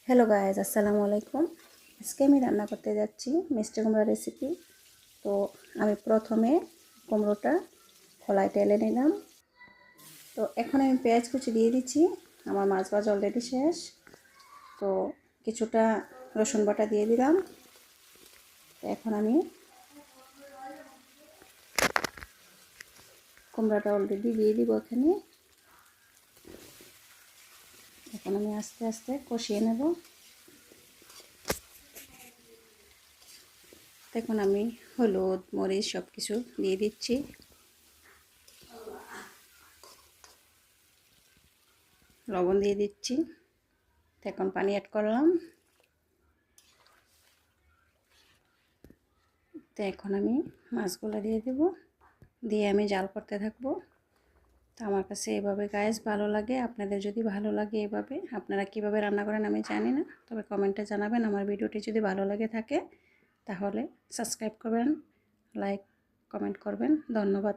Hello guys, আসসালামু আলাইকুম। আজকে আমি রান্না করতে যাচ্ছি মিষ্টি কুমড়া রেসিপি। তো আমি প্রথমে কুমড়োটা খোলায় টেলে নিলাম। তো এখন আমি পেঁয়াজ কুচি দিয়ে দিচ্ছি। আমার মাছ ভাজা অলরেডি শেষ। তো কিছুটা রসুন বাটা দিয়ে দিলাম। তো এখন আমি কুমড়াটা অলরেডি দিয়ে দিব এখানে। এখন আমি আস্তে আস্তে কষিয়ে নেব। এখন আমি হলুদ মরিচ সব কিছু দিয়ে দিচ্ছি। লবণ দিয়ে দিচ্ছি। এখন পানি অ্যাড করলাম। তো এখন আমি মাছগুলো দিয়ে দেব, দিয়ে আমি জাল করতে থাকবো। তো আমার কাছে এভাবে গাইস ভালো লাগে। আপনাদের যদি ভালো লাগে এভাবে, আপনারা কিভাবে রান্না করেন আমি জানি না, তবে কমেন্টে জানাবেন। আমার ভিডিওটি যদি ভালো লাগে থাকে তাহলে সাবস্ক্রাইব করবেন, লাইক কমেন্ট করবেন। ধন্যবাদ।